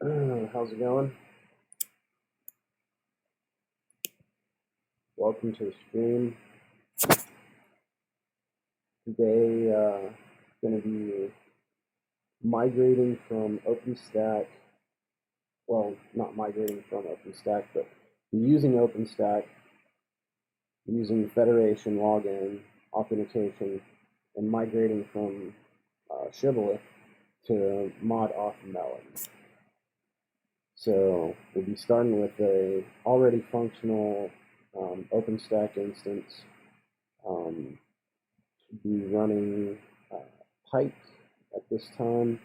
How's it going? Welcome to the stream. Today, going to be migrating from OpenStack. Well, not migrating from OpenStack, but using OpenStack, using federation, login, authentication, and migrating from Shibboleth to mod off Mellon. So we'll be starting with a already functional OpenStack instance. Be running pipe at this time.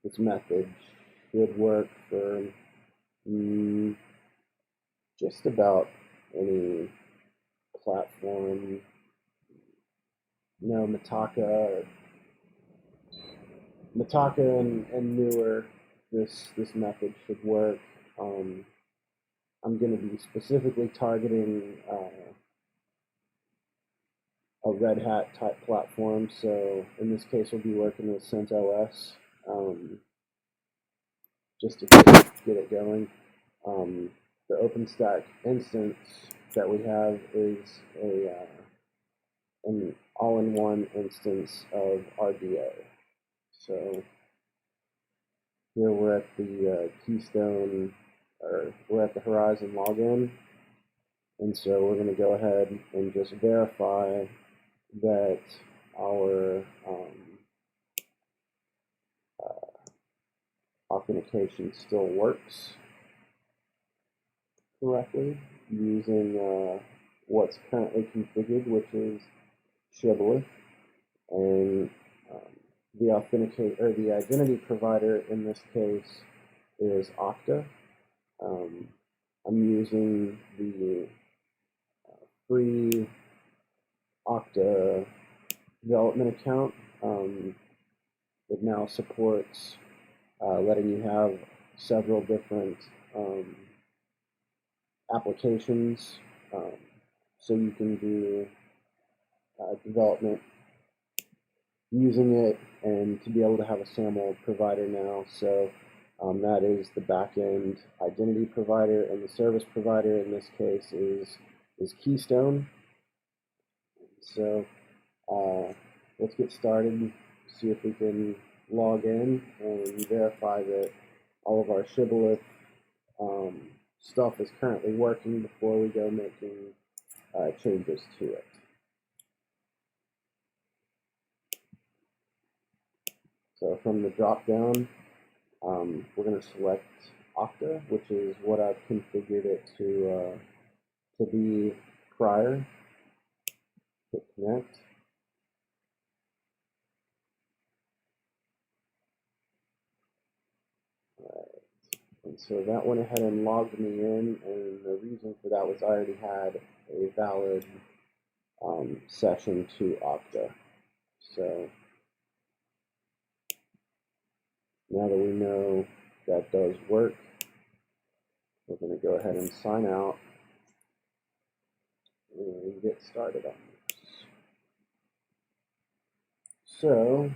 This method should work for just about any platform. Mitaka and newer, this method should work. I'm going to be specifically targeting a Red Hat type platform, so in this case we'll be working with CentOS just to get it going. The OpenStack instance that we have is an all-in-one instance of RDA. So here we're at the Keystone, or we're at the Horizon login, and so we're going to go ahead and just verify that our authentication still works correctly using what's currently configured, which is Shibboleth, and the identity provider in this case is Okta. I'm using the free Okta development account. It now supports letting you have several different applications, so you can do development using it, and to be able to have a SAML provider now. So that is the backend identity provider, and the service provider in this case is Keystone. So let's get started, see if we can log in and verify that all of our Shibboleth stuff is currently working before we go making changes to it. So from the drop down, we're going to select Okta, which is what I've configured it to be prior. Hit connect. And so that went ahead and logged me in, and the reason for that was I already had a valid session to Okta. So now that we know that does work, we're going to go ahead and sign out and get started on this. So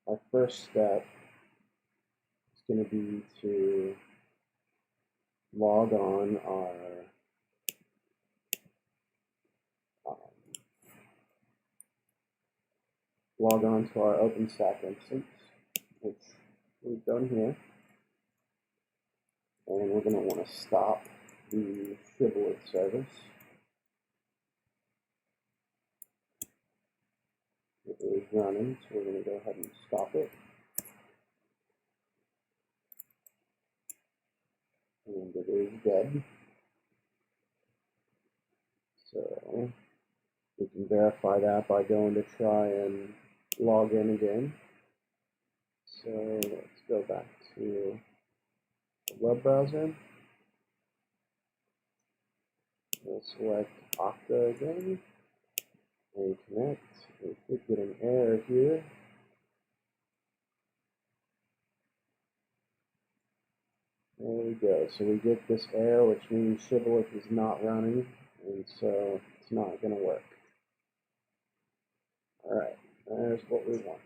our first step is going to be to log on our to our OpenStack instance, which we've done here, and we're going to want to stop the Shibboleth service. It is running, so we're going to go ahead and stop it. And it is dead. So we can verify that by going to try and log in again. So let's go back to the web browser. We'll select Okta again and connect. We should get an error here. There we go. So we get this error, which means Shibboleth is not running, and so it's not going to work. All right, there's what we want.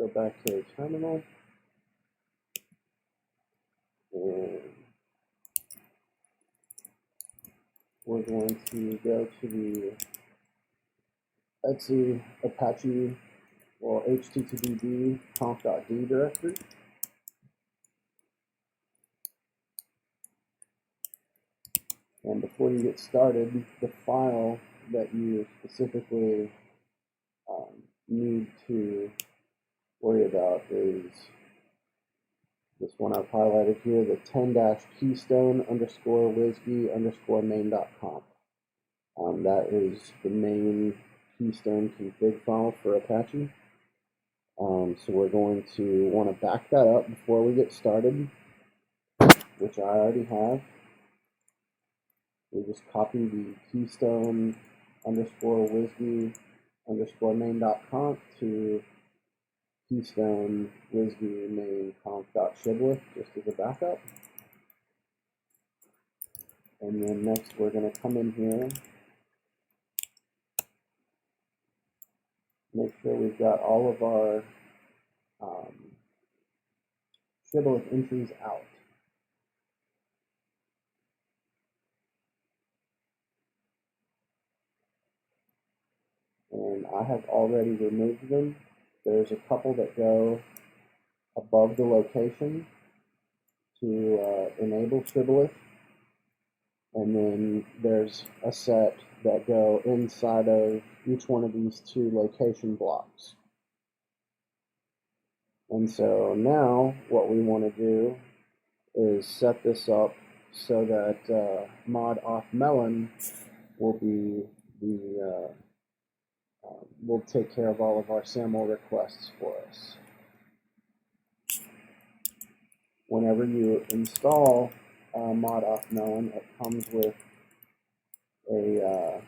go back to the terminal, and we're going to go to the etc Apache, well, httpd conf.d directory. And before you get started, the file that you specifically need to worry about is this one I've highlighted here, the 10-keystone_wsg_main.conf. That is the main keystone config file for Apache. So we're going to want to back that up before we get started, which I already have. We just copy the keystone_wsg_main.conf to keystone_wsg_main.conf.shibboleth just as a backup. And then next we're going to come in here, make sure we've got all of our Shibboleth entries out. And I have already removed them. There's a couple that go above the location to enable Shibboleth. And then there's a set that go inside of each one of these two location blocks. And so now what we want to do is set this up so that mod auth Mellon will be will take care of all of our SAML requests for us. Whenever you install mod auth Mellon, it comes with a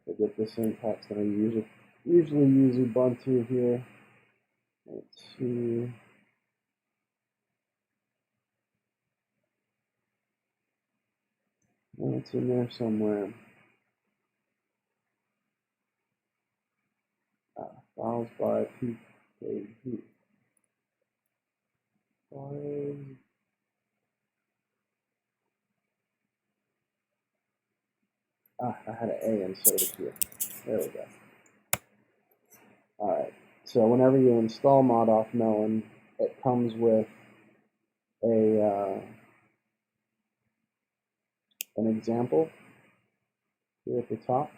forget the syntax that I usually use Ubuntu here. Let's see. It's in there somewhere. Files by PKG. Files. I had an A instead of a Q. There we go. Alright, so whenever you install mod auth Mellon, it comes with an example here at the top.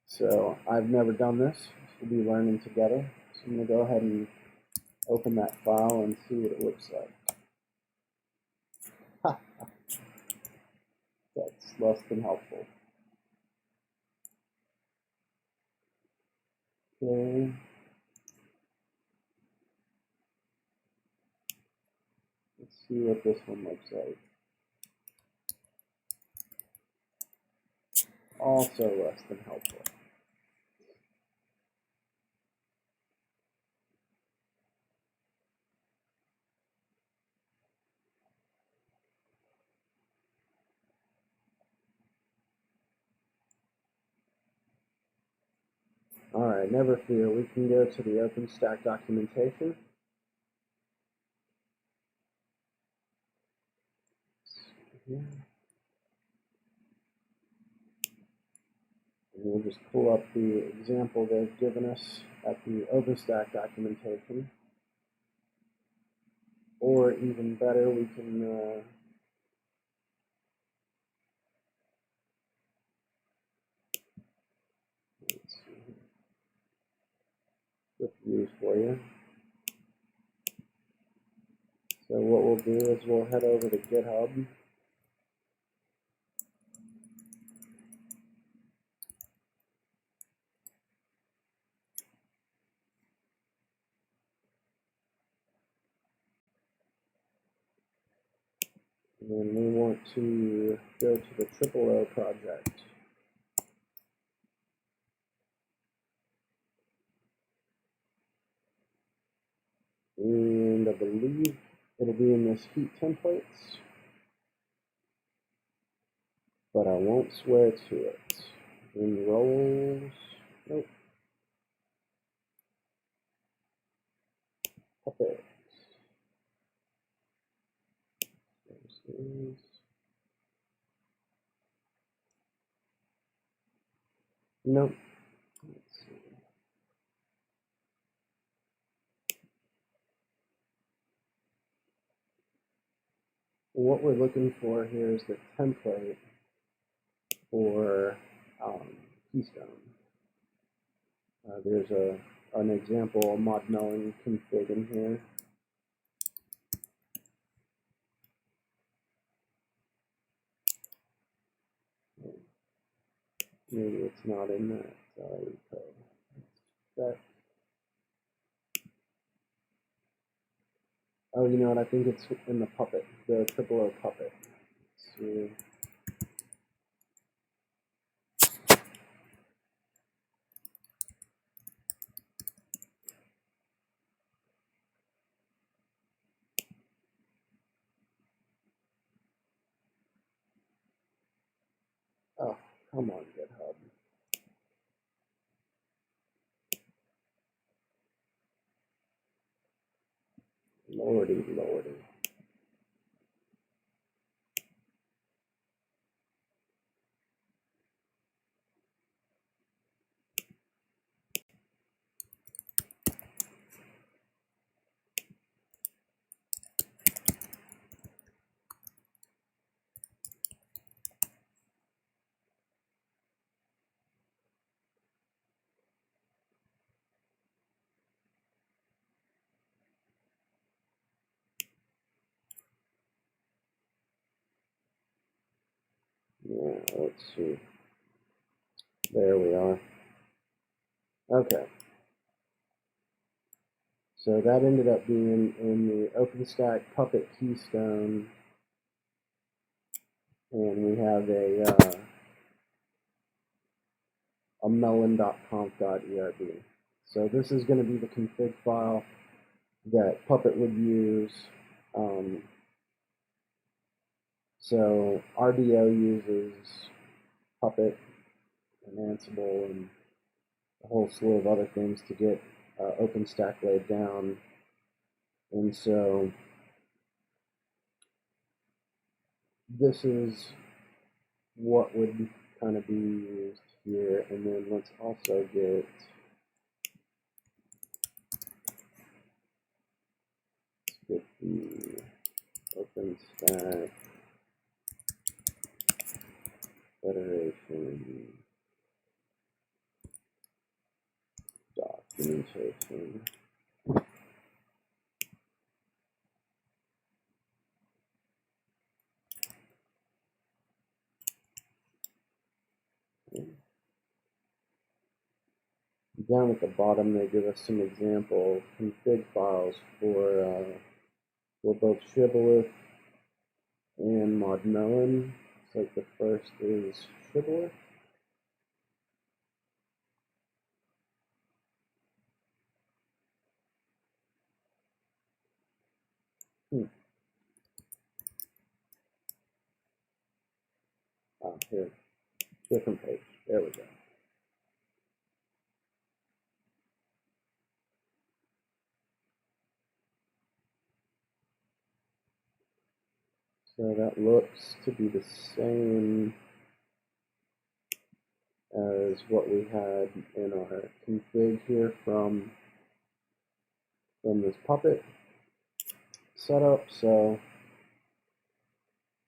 So I've never done this. We'll be learning together. So I'm going to go ahead and open that file and see what it looks like. That's less than helpful. Okay. Let's see what this one looks like. Also less than helpful. Alright, never fear, we can go to the OpenStack documentation. And we'll just pull up the example they've given us at the OpenStack documentation. Or even better, we can let's see, quick views for you. So what we'll do is we'll head over to GitHub. And we want to go to the O project. And I believe it'll be in this heat templates, but I won't swear to it. In roles, nope. Puppets. Nope. Let's see. What we're looking for here is the template for Keystone. There's an example mod Mellon config in here. Maybe it's not in that repo. Oh, you know what? I think it's in the puppet, the O puppet. Let's see. Oh, come on, GitHub. Lordy, lordy. Yeah, let's see. There we are. Okay. So that ended up being in the OpenStack Puppet Keystone, and we have a mellon.conf.erb. So this is going to be the config file that Puppet would use. So RDO uses Puppet and Ansible and a whole slew of other things to get OpenStack laid down. And so this is what would kind of be used here. And then let's also get the OpenStack Federation documentation. Down at the bottom, they give us some example config files for both Shibboleth and mod Mellon. It's like the first is Shibboleth. Oh, here, different page. There we go. So that looks to be the same as what we had in our config here from this Puppet setup. So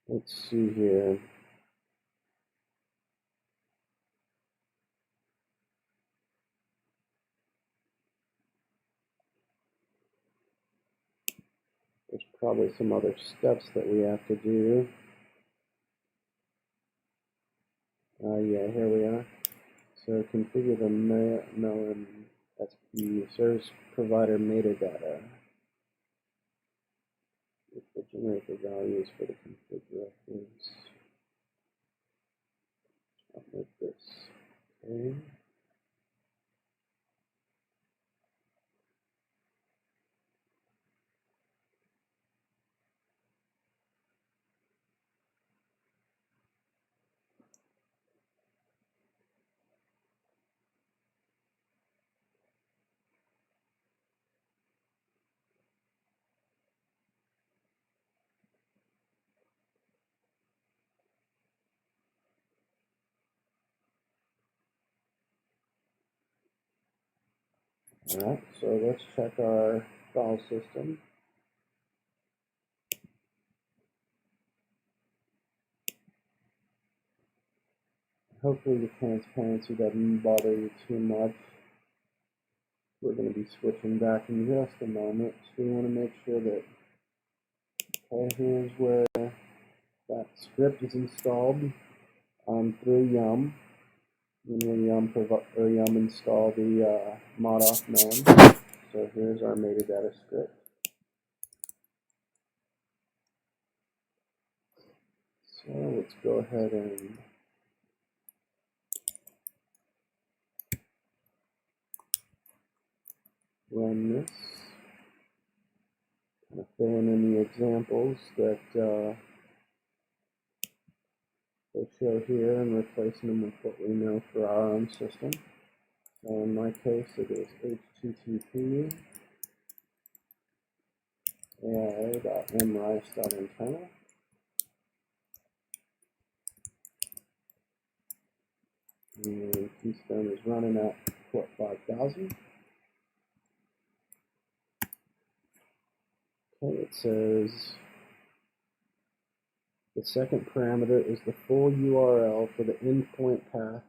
let's see here. There's probably some other steps that we have to do. Yeah, here we are. So configure the Mellon SP service provider metadata. Generate the values for the config reference. I'll make this okay. Alright, so let's check our file system. Hopefully the transparency doesn't bother you too much. We're going to be switching back in just a moment, so we want to make sure that, okay, here's where that script is installed through Yum. And we'll Yum install the mod off Mellon. So here's our metadata script. So let's go ahead and run this. Kind of filling in the examples that they show here and replacing them with what we know for our own system. So in my case, it is http ai.mrice.internal. And Keystone is running at port 5000. Okay, it says the second parameter is the full URL for the endpoint path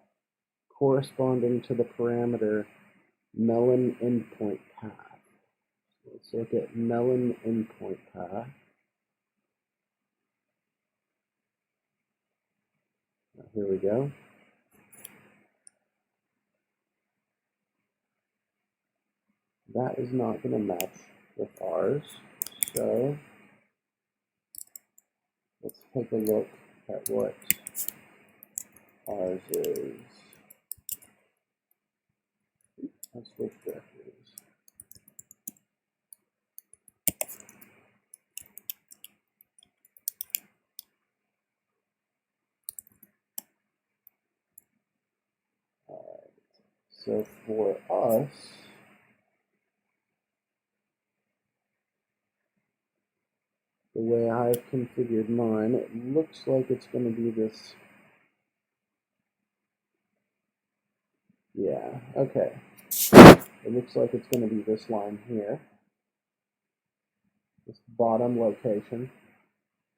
corresponding to the parameter Mellon endpoint path. Let's look at Mellon endpoint path. Here we go. That is not going to match with ours. So let's take a look at what ours is. Let's switch directories. So for us, the way I've configured mine, it looks like it's going to be this. Yeah, okay. It looks like it's going to be this line here. This bottom location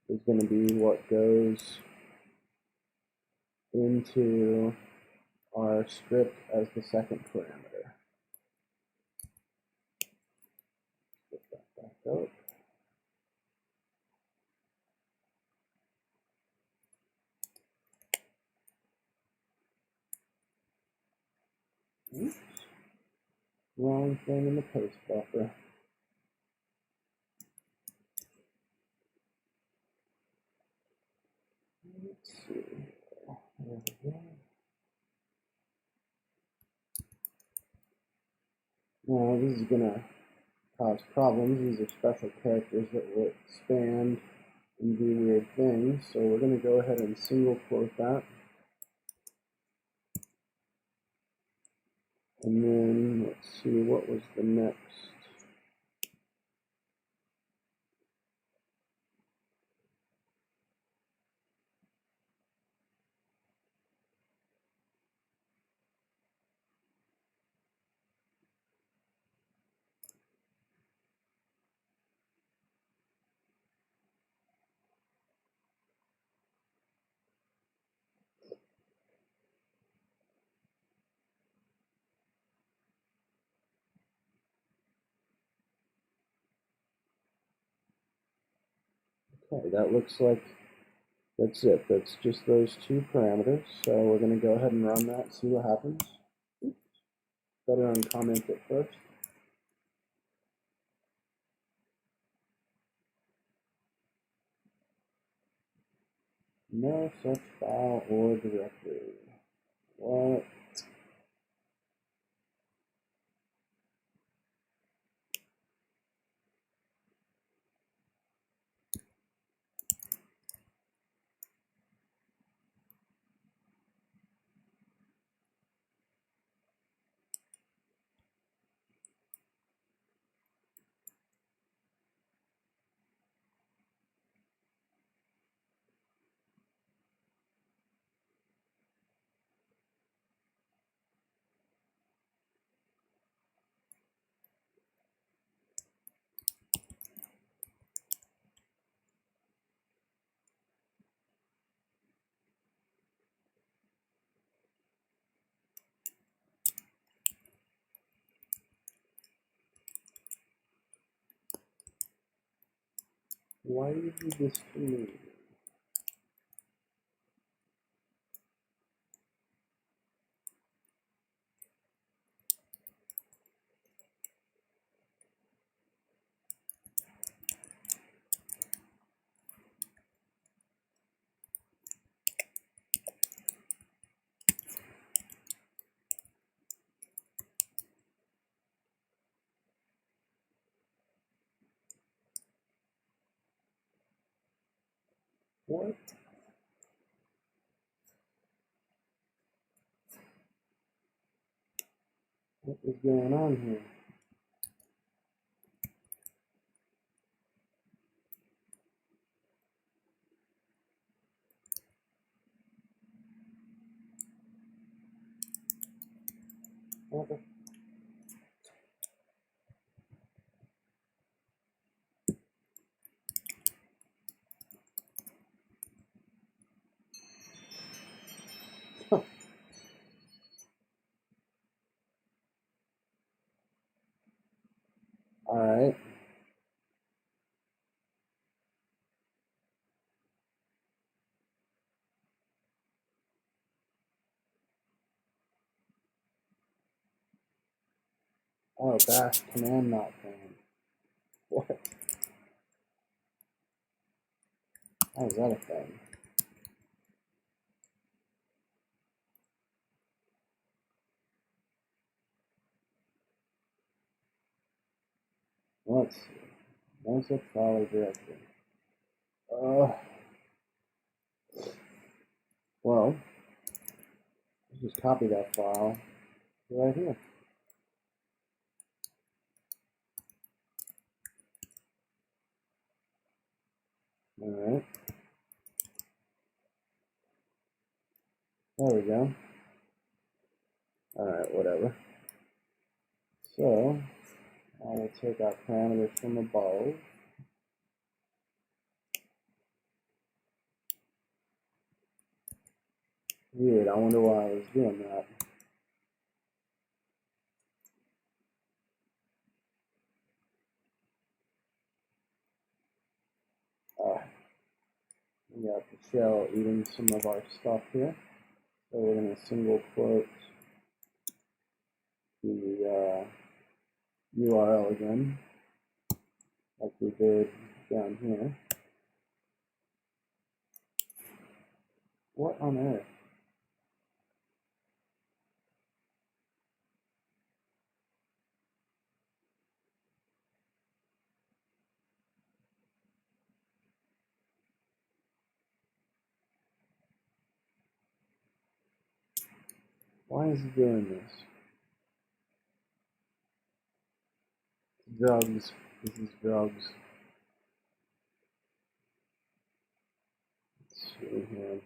is going to be what goes into our script as the second parameter. Get that back up. Oops. Wrong thing in the paste buffer. Let's see. There we go. Now this is going to cause problems. These are special characters that will expand and do weird things. So we're going to go ahead and single quote that. And then let's see, what was the next? Okay, that looks like that's it. That's just those two parameters. So we're going to go ahead and run that and see what happens. Oops. Better uncomment it first. No such file or directory. What? Why did you do this to me? What? What is going on here? What the? Alright. Oh, bash command not found. What? How is that a thing? Let's see. No such file or directory. Well, let's just copy that file right here. Alright. There we go. Alright, whatever. So, I will take our parameters from above. Weird, I wonder why I was doing that. We got the shell eating some of our stuff here. So we're going to single quote the URL again, like we did down here. What on earth? Why is he doing this? Drugs. This is drugs. Let's see here.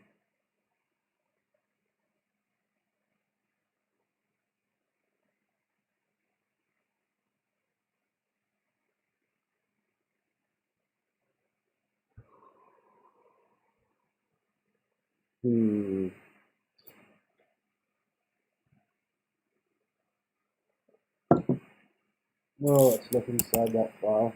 Well, let's look inside that file.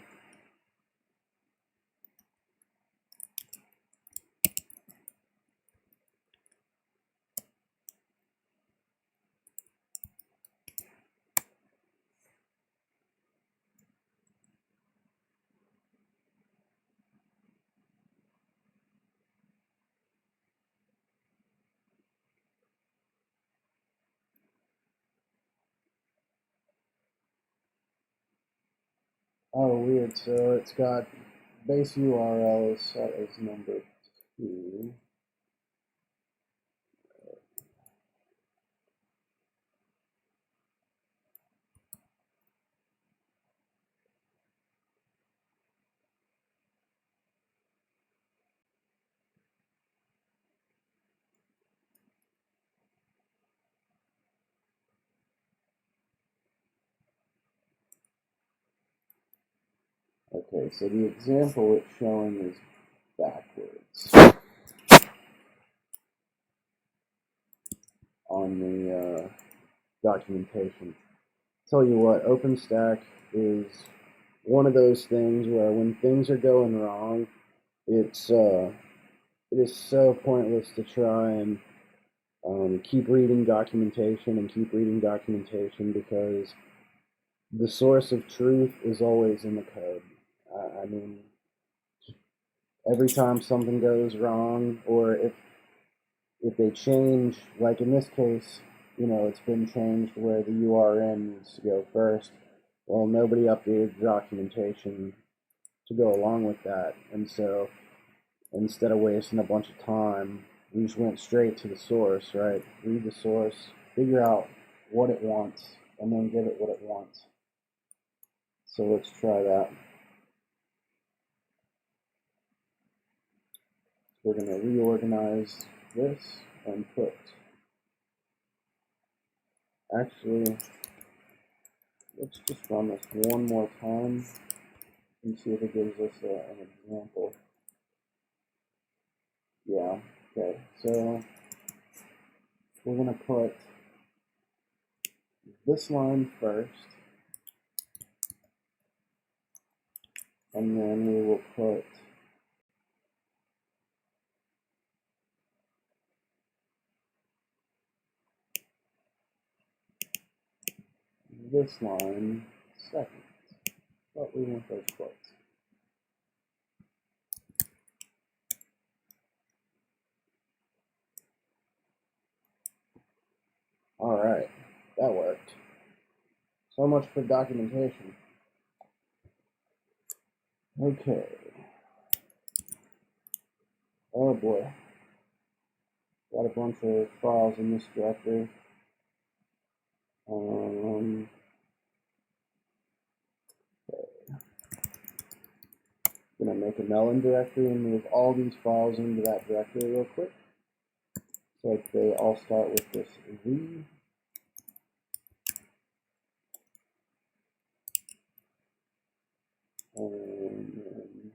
Oh, weird. So it's got base URL is set as number 2. Okay, so the example it's showing is backwards on the documentation. Tell you what, OpenStack is one of those things where when things are going wrong, it is so pointless to try and keep reading documentation and keep reading documentation because the source of truth is always in the code. I mean, every time something goes wrong, or if they change, like in this case, it's been changed where the URN needs to go first. Well, nobody updated the documentation to go along with that, and so instead of wasting a bunch of time, we just went straight to the source, right? Read the source, figure out what it wants, and then give it what it wants. So let's try that. We're going to reorganize this and put, actually, let's just run this one more time and see if it gives us an example. Yeah, okay, so we're going to put this line first, and then we will put this line second, but we want those quotes. All right, that worked. So much for documentation. Okay. Oh boy. Got a bunch of files in this directory. Okay. Gonna make a Mellon directory and move all these files into that directory real quick. So they all start with this V. And then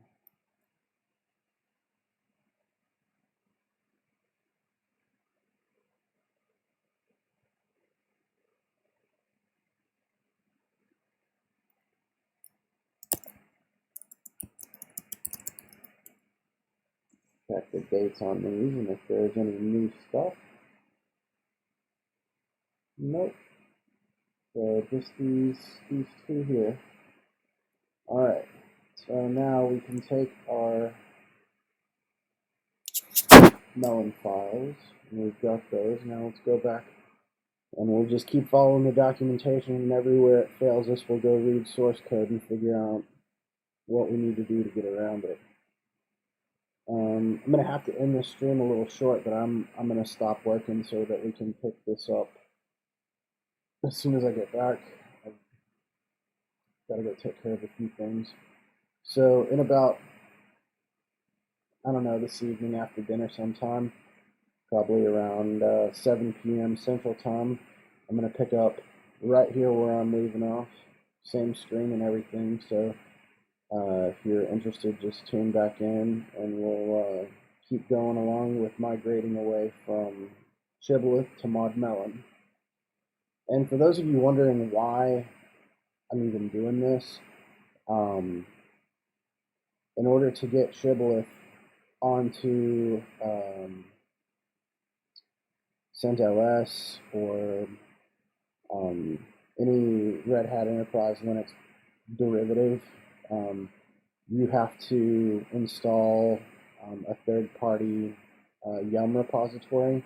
check the dates on these and if there's any new stuff. Nope. So just these two here. Alright. So now we can take our Mellon files, and we've got those. Now let's go back, and we'll just keep following the documentation, and everywhere it fails us, we'll go read source code and figure out what we need to do to get around it. I'm going to have to end this stream a little short, but I'm going to stop working so that we can pick this up as soon as I get back. I've got to go take care of a few things. So in about, I don't know, this evening after dinner sometime, probably around 7 p.m. Central Time, I'm going to pick up right here where I'm leaving off. Same screen and everything, so if you're interested, just tune back in and we'll keep going along with migrating away from Shibboleth to Mod Mellon. And for those of you wondering why I'm even doing this, in order to get Shibboleth onto CentOS or any Red Hat Enterprise Linux derivative, you have to install a third-party Yum repository.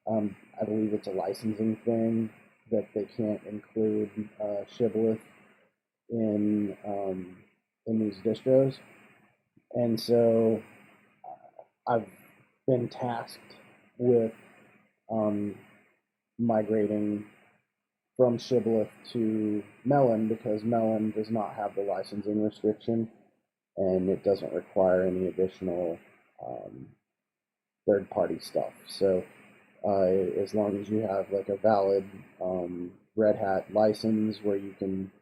I believe it's a licensing thing that they can't include Shibboleth in in these distros. And so I've been tasked with migrating from Shibboleth to Mellon because Mellon does not have the licensing restriction and it doesn't require any additional third-party stuff. So as long as you have like a valid Red Hat license where you can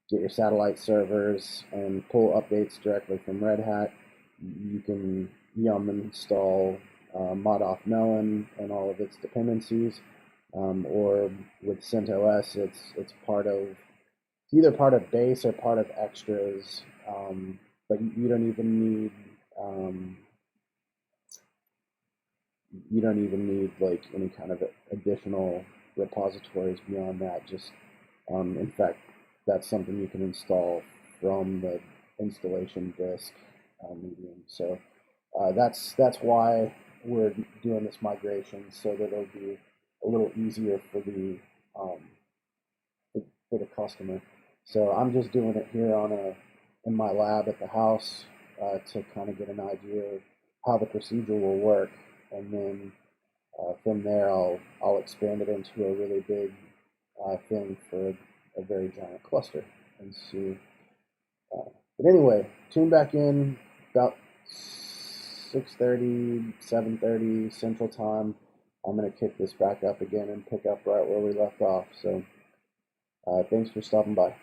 get your satellite servers and pull updates directly from Red Hat, you can yum install mod Mellon and all of its dependencies, or with CentOS, it's either part of base or part of extras, but you don't even need like any kind of additional repositories beyond that. Just in fact, that's something you can install from the installation disk medium. So that's why we're doing this migration, so that it'll be a little easier for the customer. So I'm just doing it here in my lab at the house to kind of get an idea of how the procedure will work, and then from there I'll expand it into a really big thing for a very giant cluster and see. But anyway, tune back in about 6:30, 7:30 Central Time. I'm going to kick this back up again and pick up right where we left off. So thanks for stopping by.